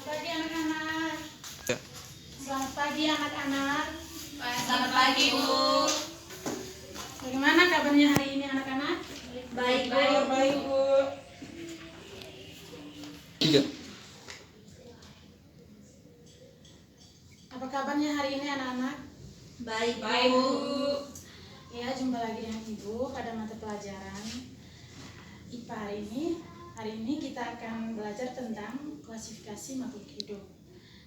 Selamat pagi anak-anak. Ya. Selamat pagi anak-anak. Selamat pagi, Bu. Bagaimana kabarnya hari ini anak-anak? Baik, Bu. Tiga. Apa kabarnya hari ini anak-anak? Baik, Bu. Ya, jumpa lagi dengan Ibu pada mata pelajaran IPA hari ini. Hari ini kita akan belajar tentang klasifikasi makhluk hidup.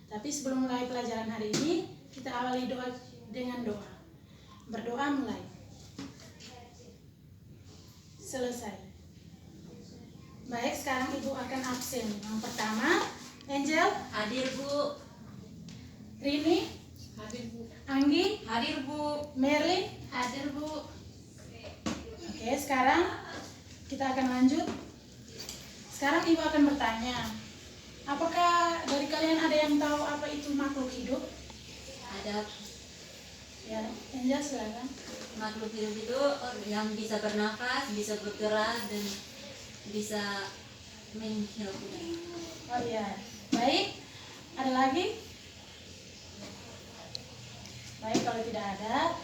Tapi sebelum mulai pelajaran hari ini, kita awali doa dengan doa. Berdoa mulai. Selesai. Baik, sekarang Ibu akan absen. Yang pertama, Angel, hadir, Bu. Rini, Hadir, Bu. Anggi, Hadir, Bu. Merlin. Hadir, Bu. Oke, sekarang kita akan lanjut. Sekarang Ibu akan bertanya, apakah dari kalian ada yang tahu apa itu makhluk hidup? Ada Ya, Angel silakan. makhluk hidup itu yang bisa bernafas, bisa bergerak, dan bisa menghirup udara. Oh iya, baik. Ada lagi? Baik, kalau tidak ada,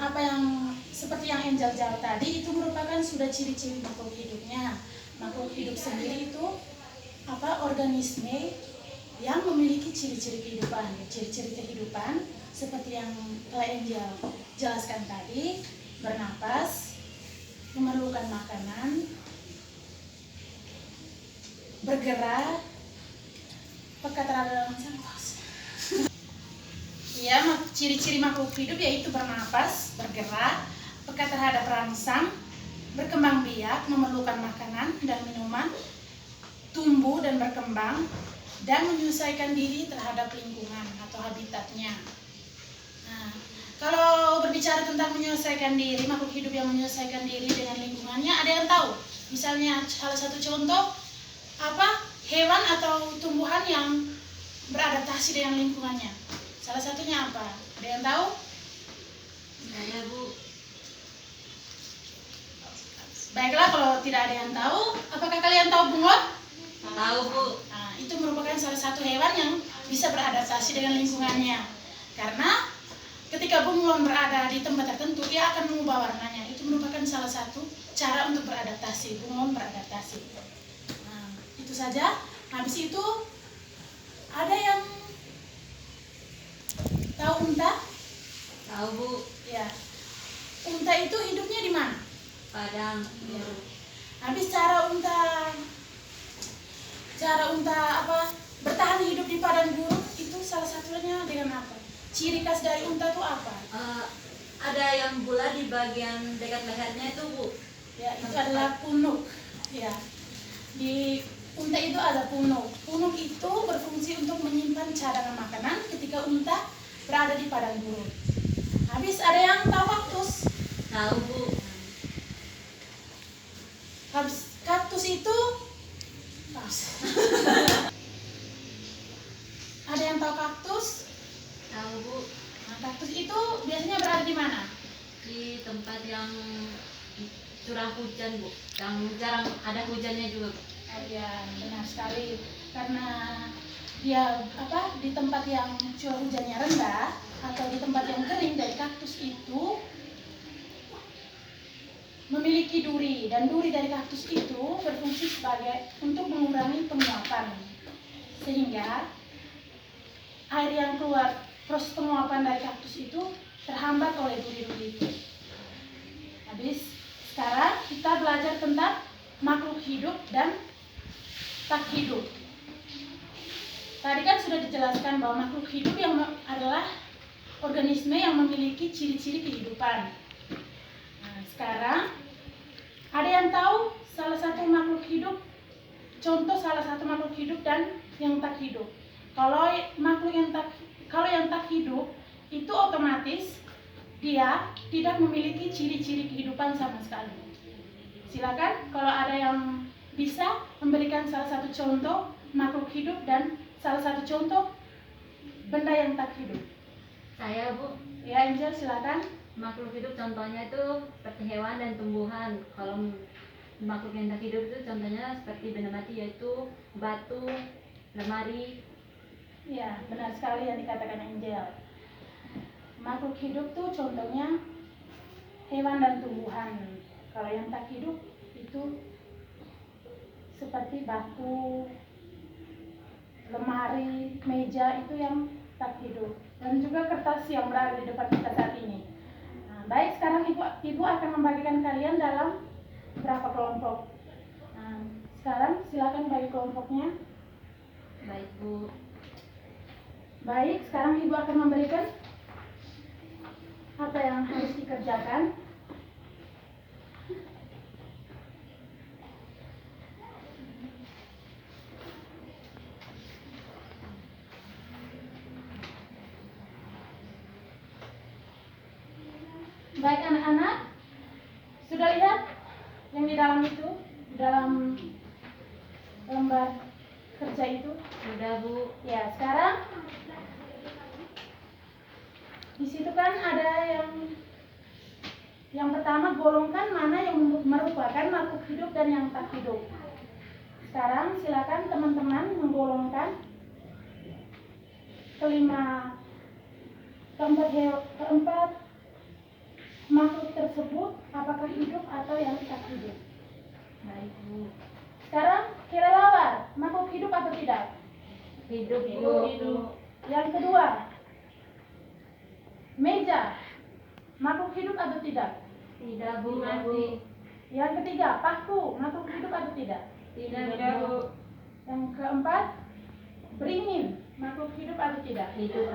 apa yang seperti yang Angel jawab tadi itu merupakan sudah ciri-ciri makhluk hidupnya. Makhluk hidup sendiri itu organisme yang memiliki ciri-ciri kehidupan. Ciri-ciri kehidupan seperti yang telah Angel jelaskan tadi, bernapas, memerlukan makanan, bergerak, peka terhadap dalam sampah. Ya, ciri-ciri makhluk hidup yaitu bernapas, bergerak, peka terhadap rangsang, berkembang biak, memerlukan makanan dan minuman, tumbuh dan berkembang, dan menyesuaikan diri terhadap lingkungan atau habitatnya. Nah, kalau berbicara tentang menyesuaikan diri, makhluk hidup yang menyesuaikan diri dengan lingkungannya, ada yang tahu? Misalnya salah satu contoh, hewan atau tumbuhan yang beradaptasi dengan lingkungannya. Salah satunya apa? Ada yang tahu? Saya, Bu. Baiklah, kalau tidak ada yang tahu, apakah kalian tahu bunglon? Tahu, Bu. Nah, itu merupakan salah satu hewan yang bisa beradaptasi dengan lingkungannya. Karena ketika bunglon berada di tempat tertentu, ia akan mengubah warnanya. Itu merupakan salah satu cara untuk beradaptasi, bunglon beradaptasi. Nah, itu saja. Habis itu, ada yang tahu unta? Tahu, Bu. Ya. Unta itu hidupnya di mana? Padang. Ya. Habis cara unta bertahan hidup di padang gurun itu salah satunya dengan apa? Ciri khas dari unta itu apa? Ada yang bulat di bagian dekat lehernya itu, Bu. Ya, itu adalah punuk. Ya. Di unta itu ada punuk. Punuk itu berfungsi untuk menyimpan cadangan makanan ketika unta berada di padang gurun. Habis ada yang tahu kaktus? Tahu, Bu. Habis kaktus itu ada yang tahu kaktus? Tahu, Bu. Nah, kaktus itu biasanya berada di mana? Di tempat yang curah hujan, Bu. Yang jarang ada hujannya juga, Bu. Oh ya, benar sekali. Karena dia di tempat yang curah hujannya rendah atau di tempat yang kering, dari kaktus itu memiliki duri, dan duri dari kaktus itu berfungsi sebagai untuk mengurangi penguapan, sehingga air yang keluar proses penguapan dari kaktus itu terhambat oleh duri-duri itu. Habis, sekarang kita belajar tentang makhluk hidup dan tak hidup. Tadi kan sudah dijelaskan bahwa makhluk hidup yang adalah organisme yang memiliki ciri-ciri kehidupan. Nah, sekarang ada yang tahu salah satu makhluk hidup, contoh salah satu makhluk hidup dan yang tak hidup. Kalau yang tak hidup itu otomatis dia tidak memiliki ciri-ciri kehidupan sama sekali. Silakan kalau ada yang bisa memberikan salah satu contoh makhluk hidup dan salah satu contoh benda yang tak hidup. Saya, Bu. Ya, Angel silakan. Makhluk hidup contohnya itu seperti hewan dan tumbuhan. Kalau makhluk yang tak hidup itu contohnya seperti benda mati, yaitu batu, lemari. Ya, benar sekali yang dikatakan Angel. Makhluk hidup tuh contohnya hewan dan tumbuhan. Kalau yang tak hidup itu seperti batu, lemari, meja itu yang tak hidup. Dan juga kertas yang berada di depan kita saat ini. Nah, baik, sekarang Ibu akan membagikan kalian dalam berapa kelompok. Nah, sekarang silakan bagi kelompoknya. Baik Bu. Baik, sekarang Ibu akan memberikan apa yang harus dikerjakan. Baik anak-anak, sudah lihat yang di dalam itu, di dalam lembar kerja itu? Sudah Bu. Ya, sekarang di situ kan ada yang pertama, golongkan mana yang merupakan makhluk hidup dan yang tak hidup. Sekarang silakan teman-teman menggolongkan keempat makhluk tersebut apakah hidup atau yang tak hidup. Baik Bu. Sekarang kelelawar, makhluk hidup atau tidak? Hidup Bu. Yang kedua, meja, makhluk hidup atau tidak? Tidak Bu. Yang ketiga, paku, makhluk hidup atau tidak? Tidak Bu. Yang keempat, beringin, makhluk hidup atau tidak? Hidup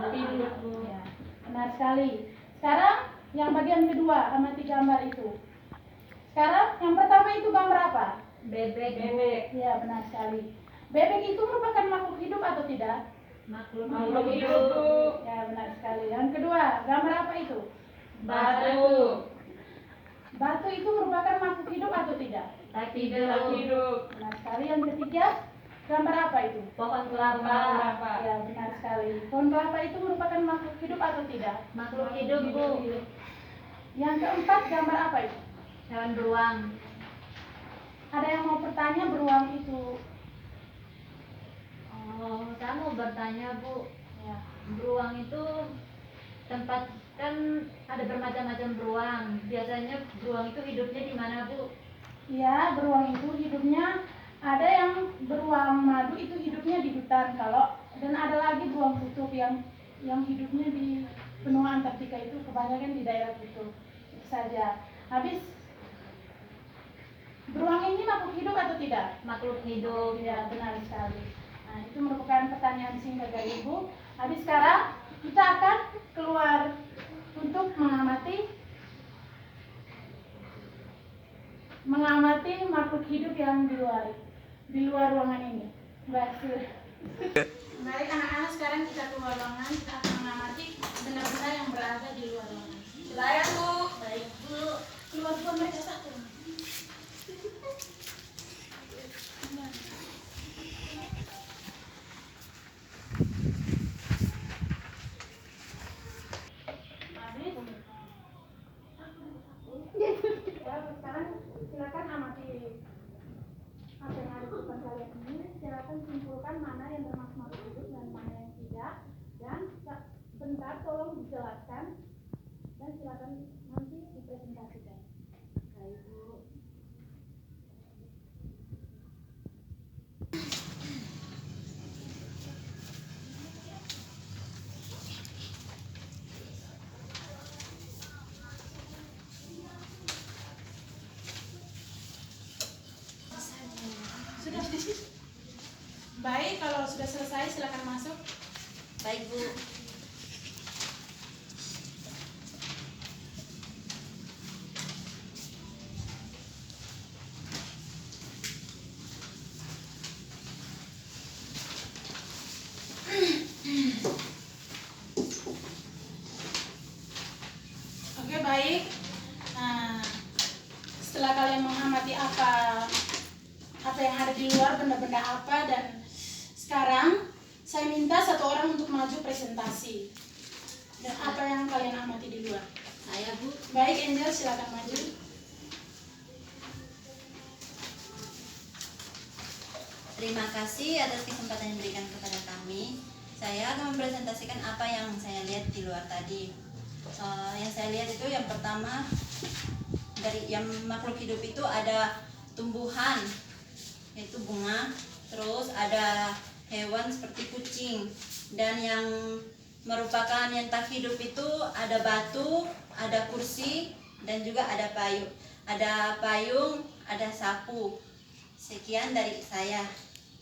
Bu. Ya, benar sekali. Sekarang yang bagian kedua, amati gambar itu. Sekarang yang pertama itu gambar apa? Bebek. Ya, benar sekali. Bebek itu merupakan makhluk hidup atau tidak? Makhluk hidup. Ya, benar sekali. Yang kedua, gambar apa itu? Batu. Batu itu merupakan makhluk hidup atau tidak? Tak hidup. Benar sekali. Yang ketiga, gambar apa itu? Pohon kelapa. Ya, benar sekali. Pohon kelapa itu merupakan makhluk hidup atau tidak? Makhluk hidup Bu. Yang keempat, gambar apa itu? Hewan beruang. Ada yang mau bertanya beruang itu? Oh, saya mau bertanya Bu. Ya. Beruang itu tempat, kan ada bermacam-macam beruang. Biasanya beruang itu hidupnya di mana Bu? Ya, beruang itu hidupnya, ada yang beruang madu itu hidupnya di hutan, dan ada lagi beruang kutub yang hidupnya di benua Antartika, itu kebanyakan di daerah kutub. Itu saja. Habis, beruang ini makhluk hidup atau tidak? Makhluk hidup. Ya, benar sekali. Nah, itu merupakan pertanyaan singkat dari Ibu. Habis sekarang kita akan keluar untuk mengamati makhluk hidup yang di luar ruangan ini. Baik. Mari anak-anak, sekarang kita keluar ruangan, kita akan mengamati benda-benda yang berada di luar ruangan. Silakan Bu. Baik, Bu. Keluar mereka satu. Sekarang silakan amati apa yang ada di depan kalian ini. Silakan simpulkan mana yang termasuk makhluk hidup dan mana yang tidak. Dan sebentar tolong dijelaskan dan silakan nanti dipresentasikan. Baik Bu. Sudah. Baik, kalau sudah selesai silakan masuk. Baik Bu. Oke, baik. Nah, setelah kalian mengamati apa yang ada di luar, benda-benda apa, dan sekarang saya minta satu orang untuk maju presentasi dan apa yang kalian amati di luar. Saya Bu. Baik, Angel, silakan maju. Terima kasih atas kesempatan yang diberikan kepada mempresentasikan apa yang saya lihat di luar tadi. Yang saya lihat itu yang pertama, dari yang makhluk hidup itu ada tumbuhan, yaitu bunga, terus ada hewan seperti kucing, dan yang merupakan yang tak hidup itu ada batu, ada kursi, dan juga ada payung. Ada payung, ada sapu. Sekian dari saya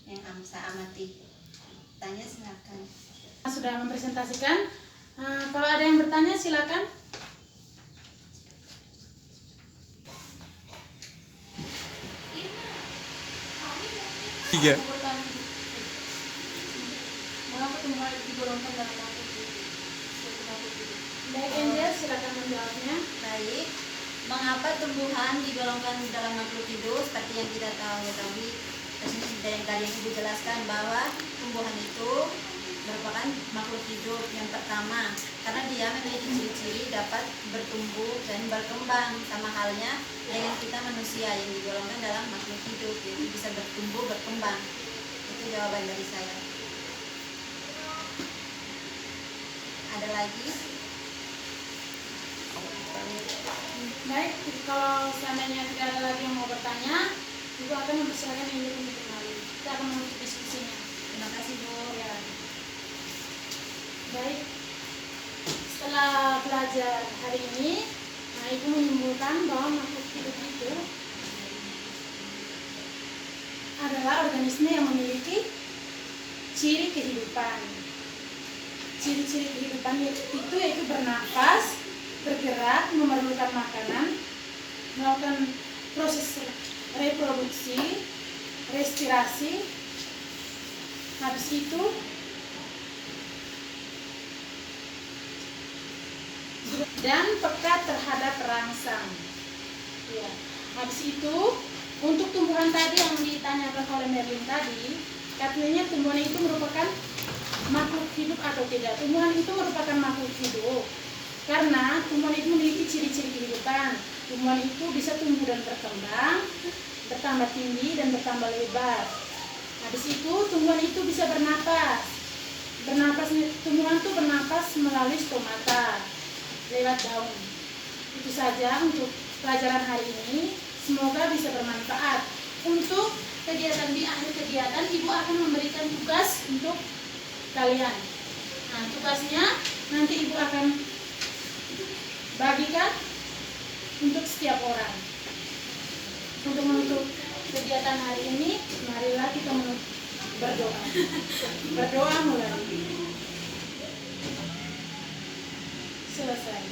yang saya amati. Tanya silakan. Sudah mempresentasikan. Kalau ada yang bertanya silakan. Tiga. Mengapa tumbuhan digolongkan dalam makhluk hidup? Baik, Angel, silakan menjawabnya. Baik. Mengapa tumbuhan digolongkan dalam makhluk hidup? Seperti yang kita ketahui, yang tadi yang Ibu jelaskan bahwa tumbuhan itu merupakan makhluk hidup yang pertama, karena dia memiliki ciri-ciri dapat bertumbuh dan berkembang, sama halnya dengan kita manusia yang digolongkan dalam makhluk hidup, yaitu bisa bertumbuh berkembang. Itu jawaban dari saya. Ada lagi? Baik, kalau seandainya tidak ada lagi yang mau bertanya, Ibu akan mempersilakan Angel untuk kembali. Kita akan menutup diskusinya. Terima kasih, Bu. Ya. Baik, setelah belajar hari ini, Ibu menyimpulkan bahwa makhluk hidup itu adalah organisme yang memiliki ciri kehidupan. Ciri-ciri kehidupan itu yaitu bernafas, bergerak, memerlukan makanan, melakukan proses reproduksi, respirasi, habis itu dan peka terhadap rangsang. Ya. Habis itu untuk tumbuhan tadi yang ditanyakan oleh Merlin tadi, katanya tumbuhan itu merupakan makhluk hidup atau tidak? Tumbuhan itu merupakan makhluk hidup karena tumbuhan itu memiliki ciri-ciri kehidupan. Tumbuhan itu bisa tumbuh dan berkembang, bertambah tinggi dan bertambah lebar. Habis itu tumbuhan itu bisa bernapas. Tumbuhan itu bernapas melalui stomata, lewat daun. Itu saja untuk pelajaran hari ini. Semoga bisa bermanfaat. Untuk kegiatan di akhir kegiatan, Ibu akan memberikan tugas untuk kalian. Nah, tugasnya nanti Ibu akan bagikan untuk setiap orang. Untuk menutup kegiatan hari ini, marilah kita berdoa. Berdoa mulai. Selesai.